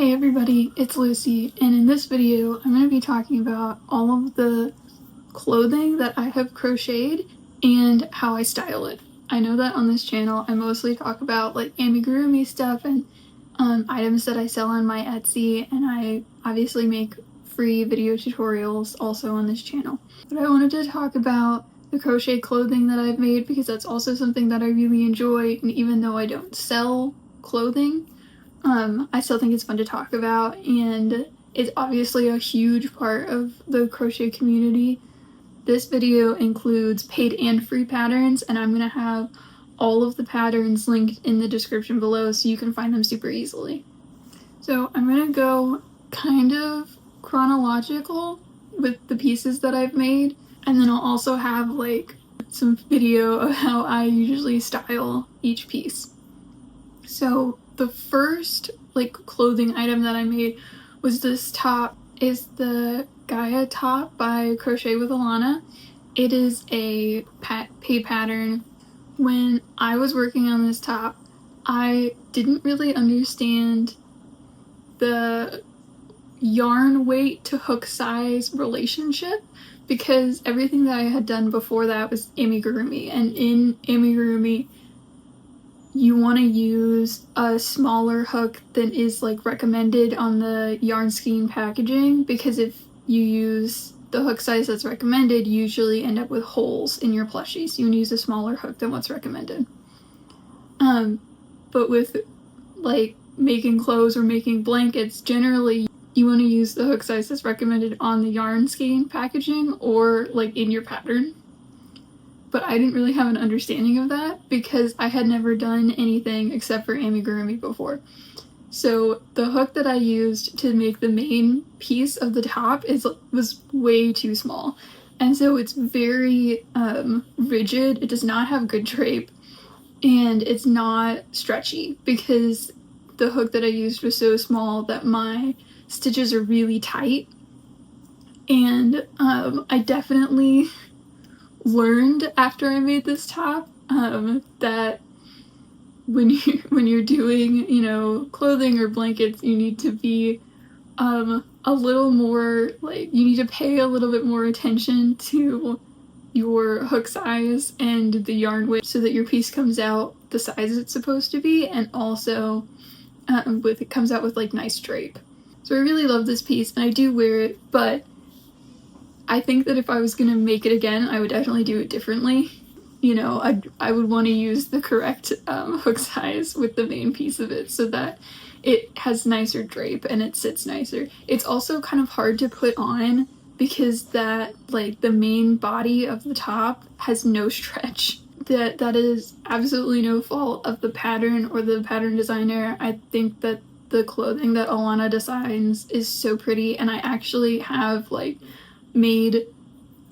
Hey everybody, it's Lucy, and in this video I'm going to be talking about all of the clothing that I have crocheted and how I style it. I know that on this channel I mostly talk about like amigurumi stuff and items that I sell on my Etsy, and I obviously make free video tutorials also on this channel. But I wanted to talk about the crochet clothing that I've made because that's also something that I really enjoy, and even though I don't sell clothing, I still think it's fun to talk about, and it's obviously a huge part of the crochet community. This video includes paid and free patterns, and I'm going to have all of the patterns linked in the description below so you can find them super easily. So I'm going to go kind of chronological with the pieces that I've made, and then I'll also have like some video of how I usually style each piece. So the first like clothing item that I made was this top. Is the Gaia top by Crochet with Alana. It is a pay pattern. When I was working on this top, I didn't really understand the yarn weight to hook size relationship because everything that I had done before that was amigurumi, and in amigurumi you want to use a smaller hook than is like recommended on the yarn skein packaging, because if you use the hook size that's recommended, you usually end up with holes in your plushies. You want to use a smaller hook than what's recommended. But with like making clothes or making blankets, generally you want to use the hook size that's recommended on the yarn skein packaging or like in your pattern. But I didn't really have an understanding of that because I had never done anything except for amigurumi before. So the hook that I used to make the main piece of the top was way too small. And so it's very rigid. It does not have good drape, and it's not stretchy because the hook that I used was so small that my stitches are really tight. And I definitely learned after I made this top that when you're doing, you know, clothing or blankets, you need to be a little more like, you need to pay a little bit more attention to your hook size and the yarn weight so that your piece comes out the size it's supposed to be, and also it comes out with like nice drape. So I really love this piece and I do wear it, but I think that if I was gonna make it again, I would definitely do it differently. You know, I would want to use the correct hook size with the main piece of it so that it has nicer drape and it sits nicer. It's also kind of hard to put on because that like the main body of the top has no stretch. That is absolutely no fault of the pattern or the pattern designer. I think that the clothing that Alana designs is so pretty, and I actually have like made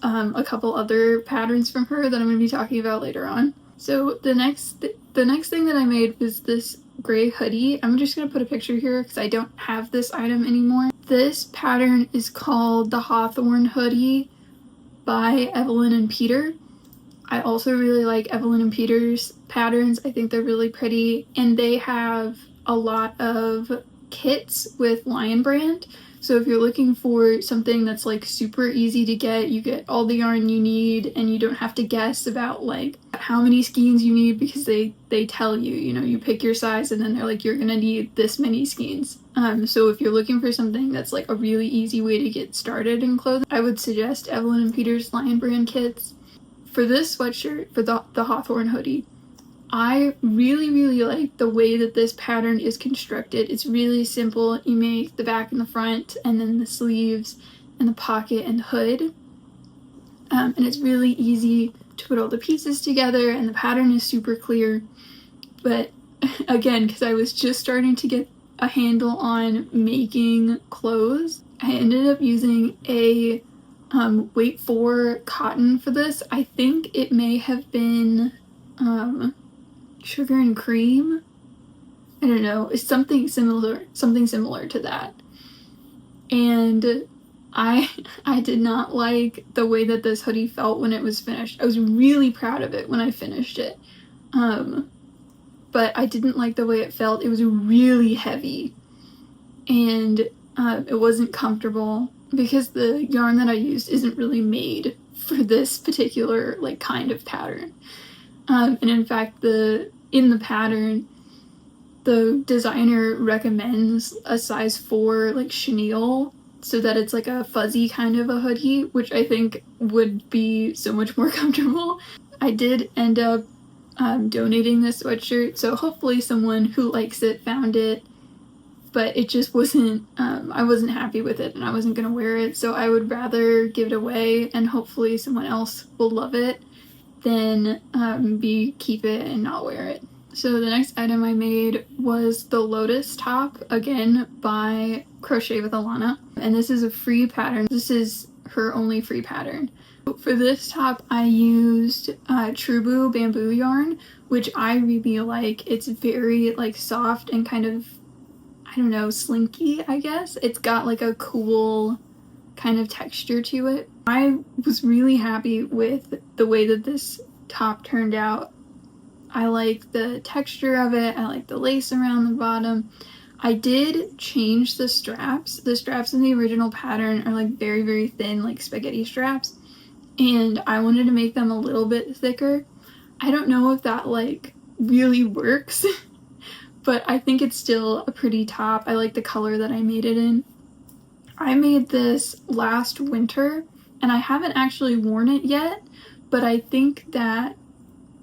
a couple other patterns from her that I'm going to be talking about later on. So the next thing that I made was this gray hoodie. I'm just going to put a picture here because I don't have this item anymore. This pattern is called the Hawthorn Hoodie by Evelyn and Peter. I also really like Evelyn and Peter's patterns. I think they're really pretty, and they have a lot of kits with Lion Brand. So if you're looking for something that's like super easy to get, you get all the yarn you need and you don't have to guess about like how many skeins you need because they tell you, you know, you pick your size and then they're like, you're gonna need this many skeins. So if you're looking for something that's like a really easy way to get started in clothing, I would suggest Evelyn and Peter's Lion Brand kits. For this sweatshirt, for the Hawthorn Hoodie, I really like the way that this pattern is constructed. It's really simple. You make the back and the front, and then the sleeves and the pocket and hood. And it's really easy to put all the pieces together, and the pattern is super clear. But again, because I was just starting to get a handle on making clothes, I ended up using a weight 4 cotton for this. I think it may have been sugar and cream. I don't know. It's something similar to that. And I did not like the way that this hoodie felt when it was finished. I was really proud of it when I finished it. But I didn't like the way it felt. It was really heavy. and it wasn't comfortable because the yarn that I used isn't really made for this particular like kind of pattern. And in fact, in the pattern, the designer recommends a size 4 like chenille so that it's like a fuzzy kind of a hoodie, which I think would be so much more comfortable. I did end up donating this sweatshirt, so hopefully someone who likes it found it, but it just wasn't, I wasn't happy with it and I wasn't gonna wear it, so I would rather give it away and hopefully someone else will love it than keep it and not wear it. So the next item I made was the Lotus top, again by Crochet with Alana, and this is a free pattern. This is her only free pattern. For this top I used Trubu bamboo yarn, which I really like. It's very like soft and kind of, I don't know, slinky, I guess. It's got like a cool kind of texture to it. I was really happy with the way that this top turned out. I like the texture of it, I like the lace around the bottom. I did change the straps. The straps in the original pattern are like very, very thin, like spaghetti straps, and I wanted to make them a little bit thicker. I don't know if that like really works, but I think it's still a pretty top. I like the color that I made it in. I made this last winter and I haven't actually worn it yet, but I think that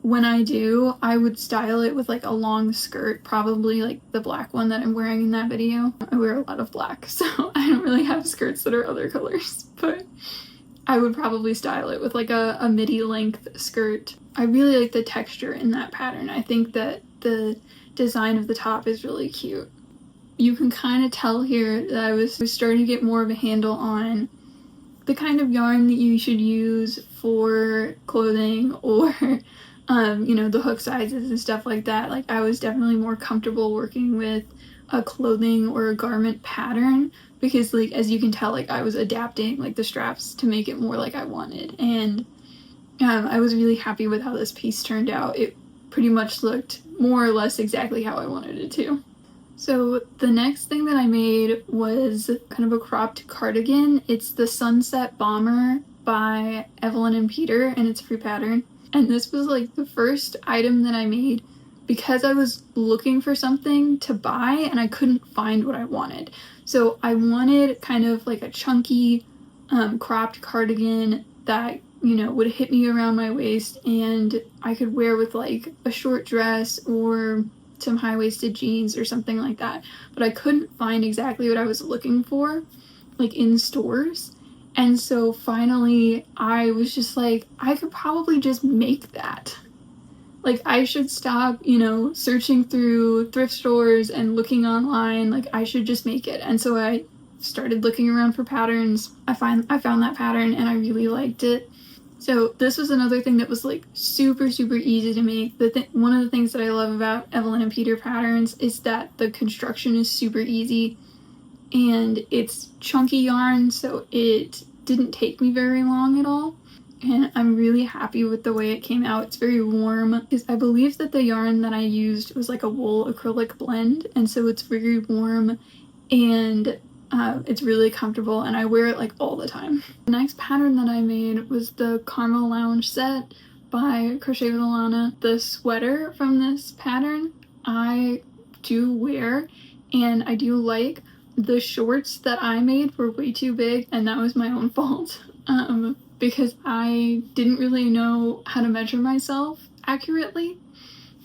when I do, I would style it with like a long skirt, probably like the black one that I'm wearing in that video. I wear a lot of black, so I don't really have skirts that are other colors, but I would probably style it with like a midi length skirt. I really like the texture in that pattern. I think that the design of the top is really cute. You can kind of tell here that I was starting to get more of a handle on the kind of yarn that you should use for clothing or you know, the hook sizes and stuff like that. Like I was definitely more comfortable working with a clothing or a garment pattern because like as you can tell, like I was adapting like the straps to make it more like I wanted, and I was really happy with how this piece turned out. It pretty much looked more or less exactly how I wanted it to. So the next thing that I made was kind of a cropped cardigan. It's the Sunset Bomber by Evelyn and Peter, and it's a free pattern. And this was like the first item that I made because I was looking for something to buy and I couldn't find what I wanted. So I wanted kind of like a chunky cropped cardigan that, you know, would hit me around my waist and I could wear with like a short dress or some high-waisted jeans or something like that. But I couldn't find exactly what I was looking for like in stores. And so finally I was just like, I could probably just make that. Like I should stop, you know, searching through thrift stores and looking online. Like I should just make it. And so I started looking around for patterns. I found that pattern and I really liked it. So this was another thing that was like super, super easy to make. One of the things that I love about Evelyn and Peter patterns is that the construction is super easy. And it's chunky yarn, so it didn't take me very long at all. And I'm really happy with the way it came out. It's very warm, because I believe that the yarn that I used was like a wool acrylic blend, and so it's very warm and it's really comfortable, and I wear it like all the time. The next pattern that I made was the Caramel Lounge set by Crochet with Alana. The sweater from this pattern I do wear, and I do like. The shorts that I made were way too big, and that was my own fault because I didn't really know how to measure myself accurately,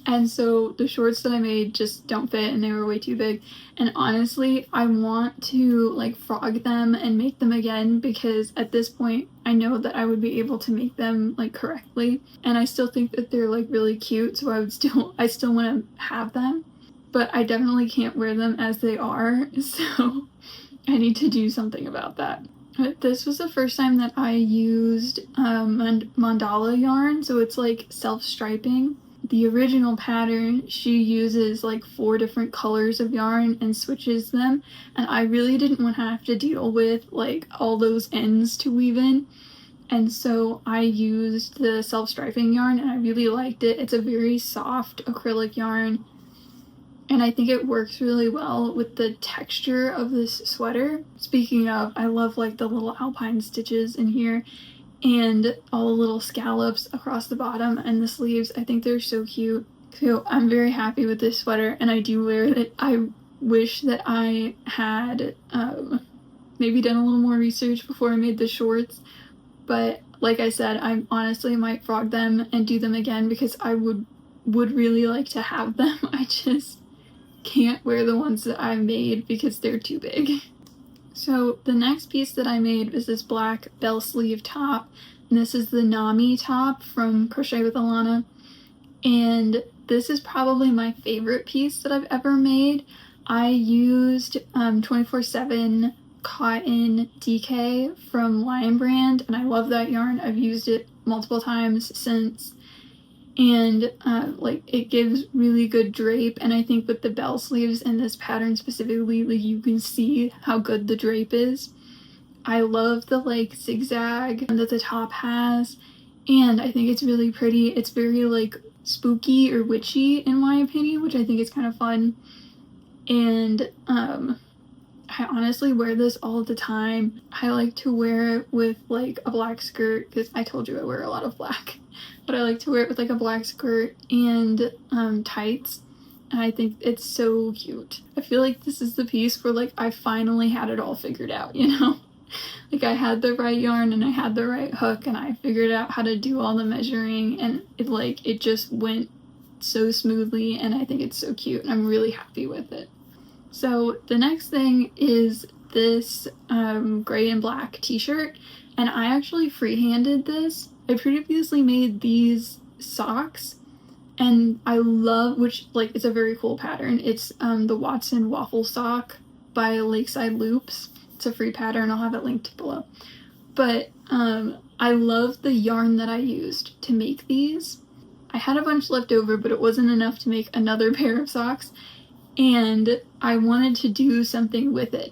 and so the shorts that I made just don't fit and they were way too big. And honestly, I want to like frog them and make them again because at this point I know that I would be able to make them like correctly, and I still think that they're like really cute, so I still want to have them. But I definitely can't wear them as they are, so I need to do something about that. But this was the first time that I used mandala yarn, so it's like self-striping. The original pattern, she uses like 4 different colors of yarn and switches them, and I really didn't want to have to deal with like all those ends to weave in. And so I used the self-striping yarn and I really liked it. It's a very soft acrylic yarn. and I think it works really well with the texture of this sweater. Speaking of, I love like the little alpine stitches in here and all the little scallops across the bottom and the sleeves. I think they're so cute. So I'm very happy with this sweater, and I do wear it. I wish that I had maybe done a little more research before I made the shorts, but like I said, I honestly might frog them and do them again because I would really like to have them. I just can't wear the ones that I made because they're too big. So the next piece that I made was this black bell sleeve top, and this is the Nami top from Crochet with Alana, and this is probably my favorite piece that I've ever made. I used 24/7 cotton DK from Lion Brand, and I love that yarn. I've used it multiple times since, and like it gives really good drape, and I think with the bell sleeves and this pattern specifically, like you can see how good the drape is. I love the like zigzag that the top has, and I think it's really pretty. It's very like spooky or witchy in my opinion, which I think is kind of fun. And I honestly wear this all the time. I like to wear it with like a black skirt because I told you I wear a lot of black, but I like to wear it with like a black skirt and tights, and I think it's so cute. I feel like this is the piece where like I finally had it all figured out, you know? Like I had the right yarn and I had the right hook and I figured out how to do all the measuring, and it just went so smoothly, and I think it's so cute and I'm really happy with it. So the next thing is this gray and black t-shirt, and I actually freehanded this. I previously made these socks, and I love, which like it's a very cool pattern. It's the Watson Waffle sock by Lakeside Loops. It's a free pattern, I'll have it linked below. But I love the yarn that I used to make these. I had a bunch left over, but it wasn't enough to make another pair of socks, and I wanted to do something with it.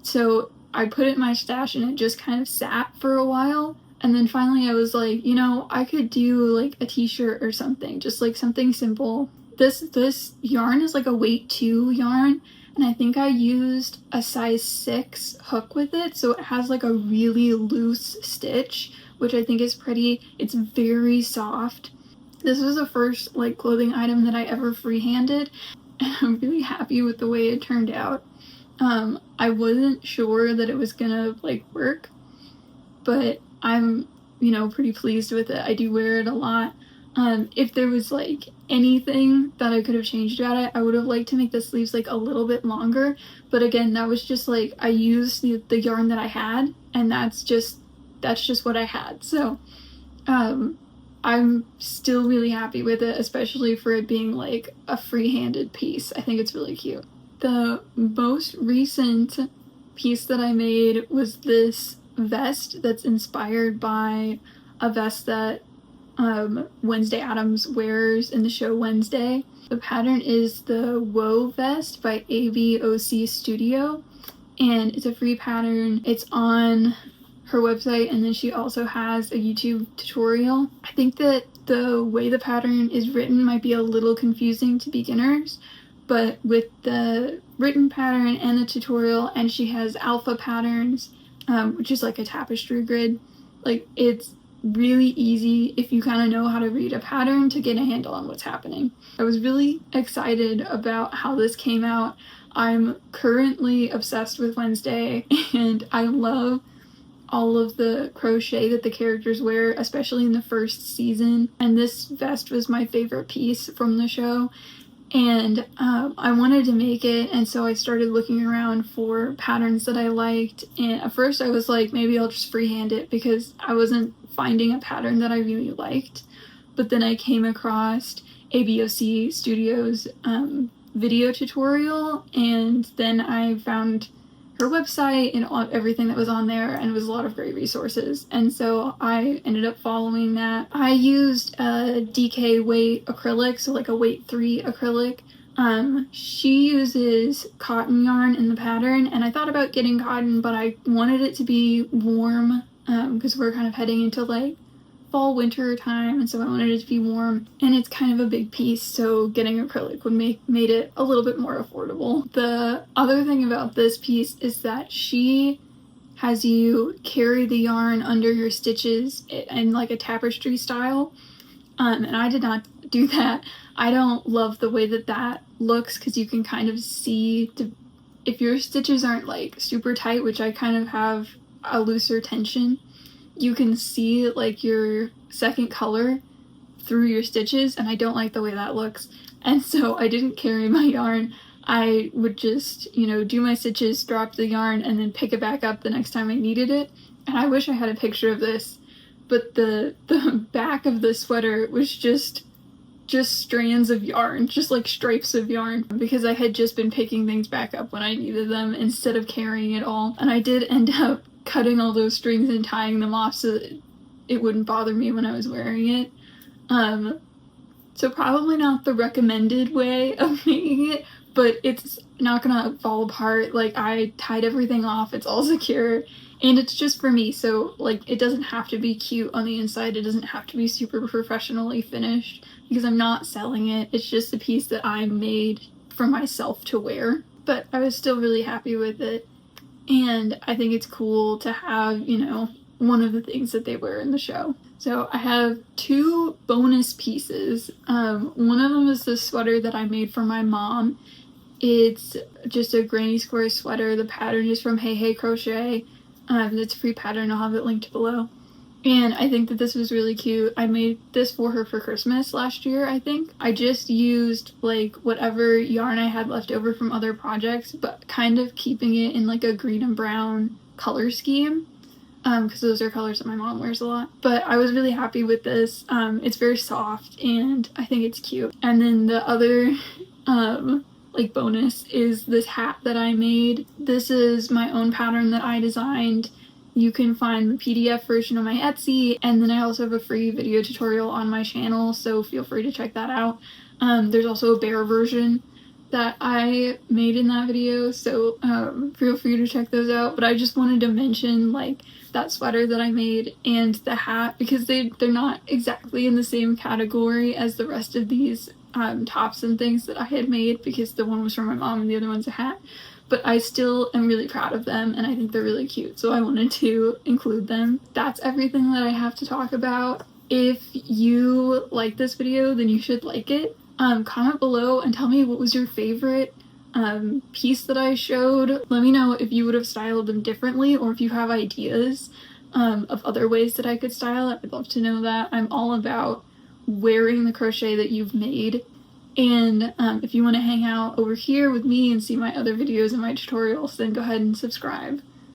So I put it in my stash and it just kind of sat for a while, and then finally I was like, you know, I could do like a t-shirt or something, just like something simple. This yarn is like a weight 2 yarn, and I think I used a size 6 hook with it, so it has like a really loose stitch, which I think is pretty. It's very soft. This was the first like clothing item that I ever freehanded, and I'm really happy with the way it turned out. I wasn't sure that it was gonna like work, but I'm, you know, pretty pleased with it. I do wear it a lot. If there was like anything that I could have changed about it, I would have liked to make the sleeves like a little bit longer, but again, that was just like I used the yarn that I had, and that's just what I had. So I'm still really happy with it, especially for it being like a free-handed piece. I think it's really cute. The most recent piece that I made was this vest that's inspired by a vest that Wednesday Addams wears in the show Wednesday. The pattern is the Woe Vest by ABOC Studio, and it's a free pattern. It's on her website, and then she also has a YouTube tutorial. I think that the way the pattern is written might be a little confusing to beginners, but with the written pattern and the tutorial, and she has alpha patterns, which is like a tapestry grid, like it's really easy if you kind of know how to read a pattern to get a handle on what's happening. I was really excited about how this came out. I'm currently obsessed with Wednesday, and I love all of the crochet that the characters wear, especially in the first season, and this vest was my favorite piece from the show, and I wanted to make it, and so I started looking around for patterns that I liked, and at first I was like, maybe I'll just freehand it because I wasn't finding a pattern that I really liked, but then I came across ABOC Studios video tutorial, and then I found her website and everything that was on there, and it was a lot of great resources, and so I ended up following that. I used a DK weight acrylic, so like a weight 3 acrylic. She uses cotton yarn in the pattern, and I thought about getting cotton, but I wanted it to be warm because we're kind of heading into like fall winter time, and so I wanted it to be warm, and it's kind of a big piece, so getting acrylic would made it a little bit more affordable. The other thing about this piece is that she has you carry the yarn under your stitches in like a tapestry style, and I did not do that. I don't love the way that that looks, because you can kind of see if your stitches aren't like super tight, which I kind of have a looser tension, you can see like your second color through your stitches, and I don't like the way that looks. And so I didn't carry my yarn. I would just, you know, do my stitches, drop the yarn, and then pick it back up the next time I needed it. And I wish I had a picture of this, but the back of the sweater was just strands of yarn, just like stripes of yarn, because I had just been picking things back up when I needed them instead of carrying it all. And I did end up cutting all those strings and tying them off so that it wouldn't bother me when I was wearing it. So probably not the recommended way of making it, but it's not gonna fall apart. Like, I tied everything off, it's all secure, and it's just for me, so like it doesn't have to be cute on the inside, it doesn't have to be super professionally finished, because I'm not selling it. It's just a piece that I made for myself to wear. But I was still really happy with it, and I think it's cool to have, you know, one of the things that they wear in the show. So I have two bonus pieces. One of them is this sweater that I made for my mom. It's just a granny square sweater. The pattern is from Hey Hey Crochet. It's a free pattern. I'll have it linked below. And I think that this was really cute. I made this for her for Christmas last year, I think. I just used like whatever yarn I had left over from other projects, but kind of keeping it in like a green and brown color scheme, because those are colors that my mom wears a lot. But I was really happy with this. It's very soft and I think it's cute. And then the other like bonus is this hat that I made. This is my own pattern that I designed. You can find the PDF version on my Etsy, and then I also have a free video tutorial on my channel, so feel free to check that out. There's also a bear version that I made in that video, so feel free to check those out. But I just wanted to mention like that sweater that I made and the hat, because they're not exactly in the same category as the rest of these tops and things that I had made, because the one was from my mom and the other one's a hat. But I still am really proud of them, and I think they're really cute, so I wanted to include them. That's everything that I have to talk about. If you like this video, then you should like it. Comment below and tell me what was your favorite piece that I showed. Let me know if you would have styled them differently, or if you have ideas of other ways that I could style it. I'd love to know that. I'm all about wearing the crochet that you've made. And if you want to hang out over here with me and see my other videos and my tutorials, then go ahead and subscribe.